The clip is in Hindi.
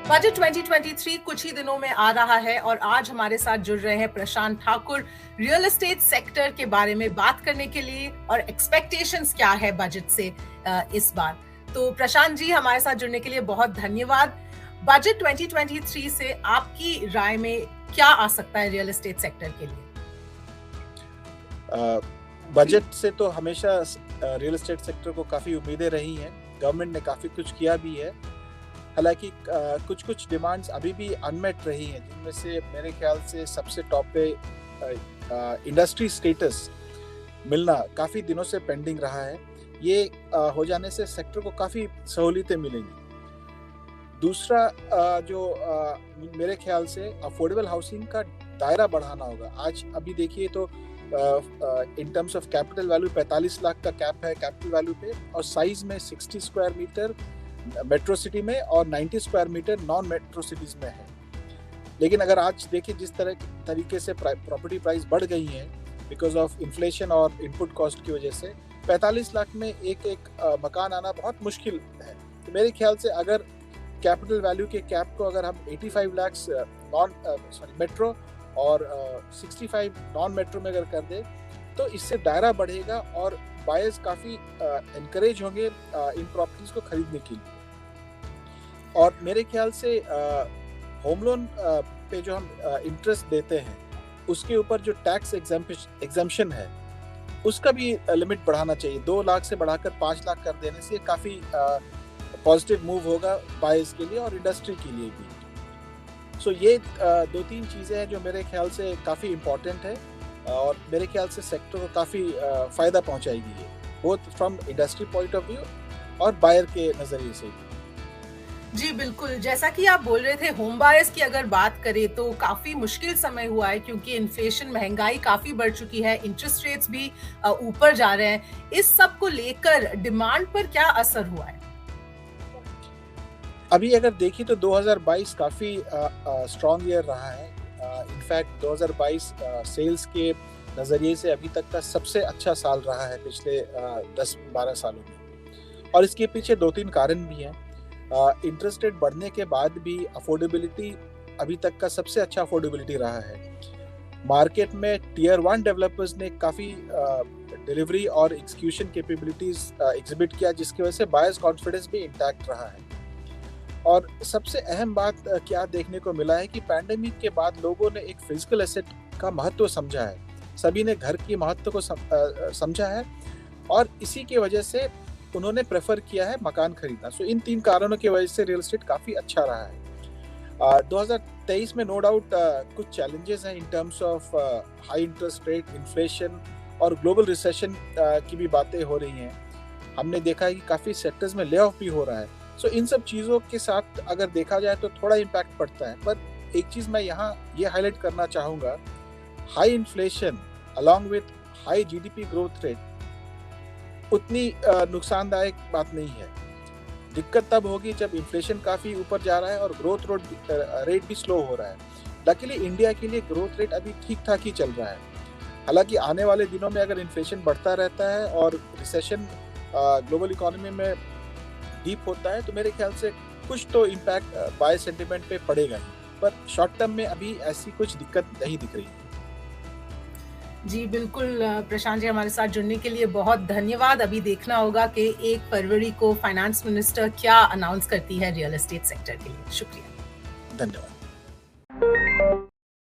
बजट 2023 कुछ ही दिनों में आ रहा है और आज हमारे साथ जुड़ रहे हैं Prashant Thakur real estate sector के बारे में बात करने के लिए और एक्सपेक्टेशंस क्या है बजट से इस बार। तो प्रशांत जी, हमारे साथ जुड़ने के लिए बहुत धन्यवाद। बजट 2023 से आपकी राय में क्या आ सकता है रियल एस्टेट सेक्टर के लिए? बजट से तो हमेशा रियल एस्टेट सेक्टर को काफ़ी उम्मीदें रही हैं। गवर्नमेंट ने काफ़ी कुछ किया भी है। हालांकि कुछ डिमांड्स अभी भी अनमेट रही हैं, जिनमें से मेरे ख्याल से सबसे टॉप पे इंडस्ट्री स्टेटस मिलना काफ़ी दिनों से पेंडिंग रहा है। ये हो जाने से सेक्टर को काफ़ी सहूलियतें मिलेंगी। दूसरा मेरे ख्याल से अफोर्डेबल हाउसिंग का दायरा बढ़ाना होगा। आज अभी देखिए तो in terms of capital value 45 lakh का कैप है कैपिटल वैल्यू पे, और साइज में 60 स्क्वायर मीटर मेट्रो सिटी में और 90 square metre non metro cities में है। लेकिन अगर आज देखिए जिस तरीके से प्रॉपर्टी प्राइस बढ़ गई है बिकॉज ऑफ इन्फ्लेशन और इनपुट कॉस्ट की वजह से 45 लाख में एक मकान आना बहुत मुश्किल है। तो मेरे ख्याल से अगर कैपिटल वैल्यू के कैप को अगर हम 85 लाख मेट्रो और 65 नॉन मेट्रो में अगर कर दे तो इससे दायरा बढ़ेगा और बायर्स काफ़ी एनकरेज होंगे इन प्रॉपर्टीज़ को खरीदने के लिए। और मेरे ख्याल से होम लोन पे जो हम इंटरेस्ट देते हैं उसके ऊपर जो टैक्स एग्जम्पशन है उसका भी लिमिट बढ़ाना चाहिए। 2 लाख से बढ़ाकर 5 लाख कर देने से काफ़ी पॉजिटिव मूव होगा बायर्स के लिए और इंडस्ट्री के लिए भी। सो ये 2-3 चीज़ें हैं जो मेरे ख्याल से काफ़ी इम्पोर्टेंट है और मेरे ख्याल से सेक्टर को काफ़ी फ़ायदा पहुंचाएगी ये, both from industry point of view और बायर के नज़रिए से। जी बिल्कुल, जैसा कि आप बोल रहे थे, होम बायर्स की अगर बात करें तो काफ़ी मुश्किल समय हुआ है क्योंकि इन्फ्लेशन, महंगाई काफ़ी बढ़ चुकी है, इंटरेस्ट रेट्स भी ऊपर जा रहे हैं। इस सब को लेकर डिमांड पर क्या असर हुआ है? अभी अगर देखिए तो 2022 काफ़ी स्ट्रॉन्ग ईयर रहा है। इनफैक्ट 2022 सेल्स के नज़रिए से अभी तक का सबसे अच्छा साल रहा है पिछले 10-12 सालों में। और इसके पीछे 2-3 कारण भी हैं। इंटरेस्ट रेट बढ़ने के बाद भी अफोर्डेबिलिटी अभी तक का सबसे अच्छा अफोर्डेबिलिटी रहा है। मार्केट में टियर 1 डेवलपर्स ने काफ़ी डिलीवरी और एग्जीक्यूशन कैपेबिलिटीज एग्जिबिट किया, जिसकी वजह से बायर्स कॉन्फिडेंस भी इंटैक्ट रहा है। और सबसे अहम बात क्या देखने को मिला है कि पैंडेमिक के बाद लोगों ने एक फिजिकल एसेट का महत्व समझा है। सभी ने घर की महत्व को समझा है और इसी की वजह से उन्होंने प्रेफर किया है मकान खरीदना। सो इन 3 कारणों की वजह से रियल एस्टेट काफ़ी अच्छा रहा है। 2023 में नो डाउट कुछ चैलेंजेस हैं in terms of high interest rate, inflation और ग्लोबल रिसेशन की भी बातें हो रही हैं। हमने देखा है कि काफ़ी सेक्टर्स में ले ऑफ भी हो रहा है। सो इन सब चीज़ों के साथ अगर देखा जाए तो थोड़ा इम्पैक्ट पड़ता है। पर एक चीज़ मैं यहाँ ये हाईलाइट करना चाहूँगा, high inflation along with high GDP growth rate उतनी नुकसानदायक बात नहीं है। दिक्कत तब होगी जब इन्फ्लेशन काफ़ी ऊपर जा रहा है और ग्रोथ रेट भी स्लो हो रहा है। लकीली इंडिया के लिए ग्रोथ रेट अभी ठीक ठाक ही चल रहा है। हालांकि आने वाले दिनों में अगर इन्फ्लेशन बढ़ता रहता है और रिसेशन ग्लोबल इकोनॉमी में डीप होता है तो मेरे ख्याल से कुछ तो इम्पैक्ट बाय सेंटिमेंट पे पड़ेगा ही, पर शॉर्ट टर्म में अभी ऐसी कुछ दिक्कत नहीं दिख रही है। जी बिल्कुल प्रशांत जी, हमारे साथ जुड़ने के लिए बहुत धन्यवाद। अभी देखना होगा कि 1 फरवरी को फाइनेंस मिनिस्टर क्या अनाउंस करती है रियल एस्टेट सेक्टर के लिए। शुक्रिया। धन्यवाद।